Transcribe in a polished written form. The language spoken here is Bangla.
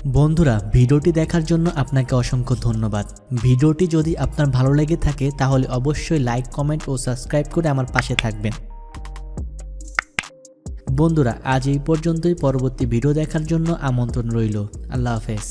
বন্ধুরা ভিডিওটি দেখার জন্য আপনাকে অসংখ্য ধন্যবাদ। ভিডিওটি যদি আপনার ভালো লেগে থাকে তাহলে অবশ্যই লাইক, কমেন্ট ও সাবস্ক্রাইব করে আমার পাশে থাকবেন। বন্ধুরা আজ এই পর্যন্তই, পরবর্তী ভিডিও দেখার জন্য আমন্ত্রণ রইল। আল্লাহ হাফেজ।